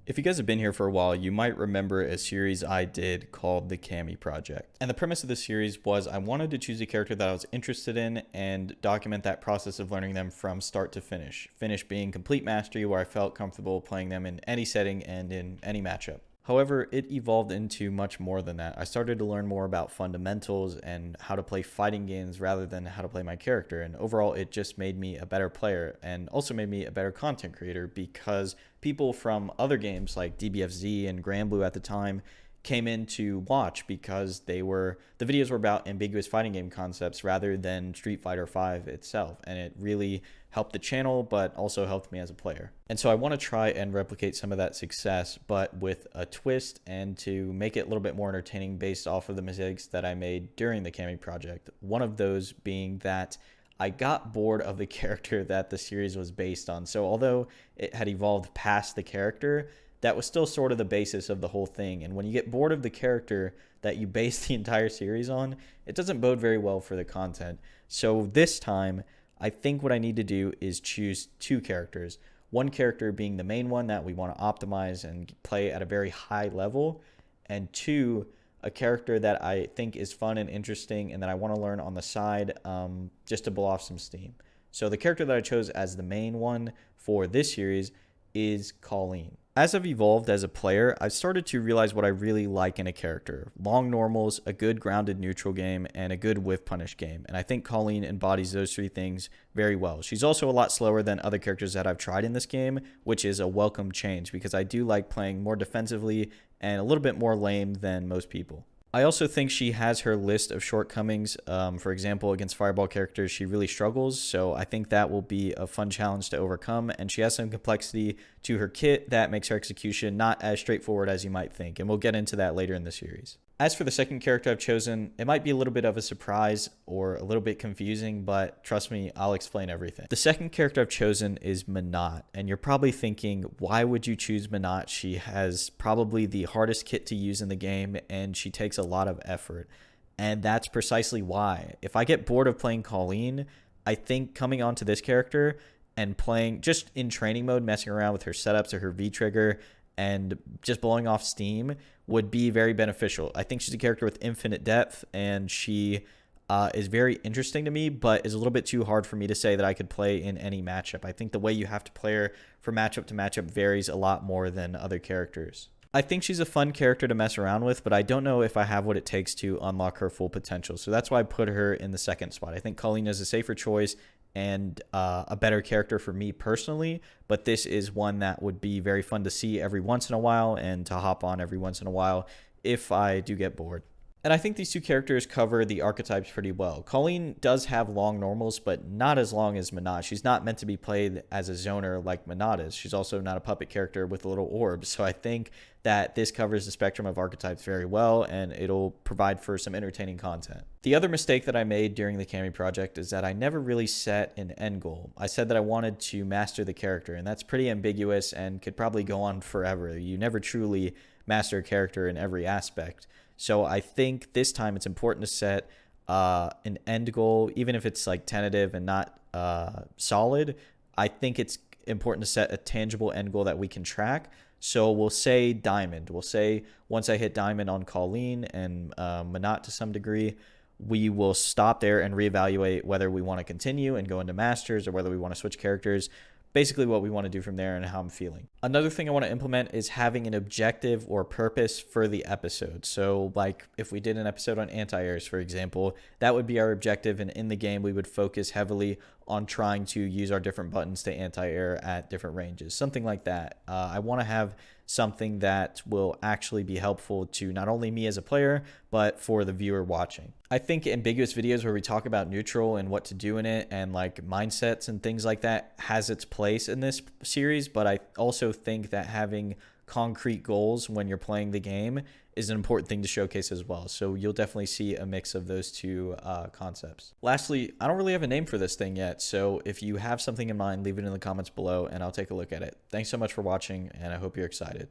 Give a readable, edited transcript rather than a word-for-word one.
If you guys have been here for a while, you might remember a series I did called the Cami Project. And the premise of the series was I wanted to choose a character that I was interested in and document that process of learning them from start to finish. Finish being complete mastery where I felt comfortable playing them in any setting and in any matchup. However, it evolved into much more than that. I started to learn more about fundamentals and how to play fighting games rather than how to play my character. And overall, it just made me a better player and also made me a better content creator because people from other games like DBFZ and Granblue at the time came in to watch because the videos were about ambiguous fighting game concepts rather than Street Fighter V itself, and it really helped the channel but also helped me as a player. And so I want to try and replicate some of that success but with a twist and to make it a little bit more entertaining based off of the mistakes that I made during the Cami project. One of those being that I got bored of the character that the series was based on. So although it had evolved past the character, that was still sort of the basis of the whole thing. And when you get bored of the character that you base the entire series on, it doesn't bode very well for the content. So this time, I think what I need to do is choose two characters. One character being the main one that we want to optimize and play at a very high level, and two, a character that I think is fun and interesting and that I want to learn on the side just to blow off some steam. So the character that I chose as the main one for this series is Colleen. As I've evolved as a player, I've started to realize what I really like in a character. Long normals, a good grounded neutral game, and a good whiff punish game. And I think Colleen embodies those three things very well. She's also a lot slower than other characters that I've tried in this game, which is a welcome change because I do like playing more defensively and a little bit more lame than most people. I also think she has her list of shortcomings. For example, against fireball characters, she really struggles. So I think that will be a fun challenge to overcome. And she has some complexity to her kit that makes her execution not as straightforward as you might think. And we'll get into that later in the series. As for the second character I've chosen, it might be a little bit of a surprise or a little bit confusing, but trust me, I'll explain everything. The second character I've chosen is Manat, and you're probably thinking, why would you choose Manat? She has probably the hardest kit to use in the game, and she takes a lot of effort. And that's precisely why. If I get bored of playing Colleen, I think coming onto this character and playing just in training mode, messing around with her setups or her V-trigger, and just blowing off steam would be very beneficial. I think she's a character with infinite depth, and she is very interesting to me, but is a little bit too hard for me to say that I could play in any matchup. I think the way you have to play her from matchup to matchup varies a lot more than other characters. I think she's a fun character to mess around with, but I don't know if I have what it takes to unlock her full potential. So that's why I put her in the second spot. I think Colleen is a safer choice and a better character for me personally, but this is one that would be very fun to see every once in a while and to hop on every once in a while if I do get bored. And I think these two characters cover the archetypes pretty well. Colleen does have long normals, but not as long as Manat. She's not meant to be played as a zoner like Manat is. She's also not a puppet character with a little orb. So I think that this covers the spectrum of archetypes very well, and it'll provide for some entertaining content. The other mistake that I made during the Cami project is that I never really set an end goal. I said that I wanted to master the character, and that's pretty ambiguous and could probably go on forever. You never truly master a character in every aspect. So I think this time it's important to set an end goal, even if it's like tentative and not solid. I think it's important to set a tangible end goal that we can track. So we'll say diamond. We'll say once I hit diamond on Colleen and Manat to some degree, we will stop there and reevaluate whether we want to continue and go into masters or whether we want to switch characters. Basically what we want to do from there and how I'm feeling. Another thing I want to implement is having an objective or purpose for the episode. So like if we did an episode on anti-airs, for example, that would be our objective. And in the game, we would focus heavily on trying to use our different buttons to anti-air at different ranges, something like that. I want to have something that will actually be helpful to not only me as a player, but for the viewer watching. I think ambiguous videos where we talk about neutral and what to do in it and like mindsets and things like that has its place in this series, but I also think that having concrete goals when you're playing the game is an important thing to showcase as well. So you'll definitely see a mix of those two concepts. Lastly, I don't really have a name for this thing yet. So if you have something in mind, leave it in the comments below and I'll take a look at it. Thanks so much for watching, and I hope you're excited.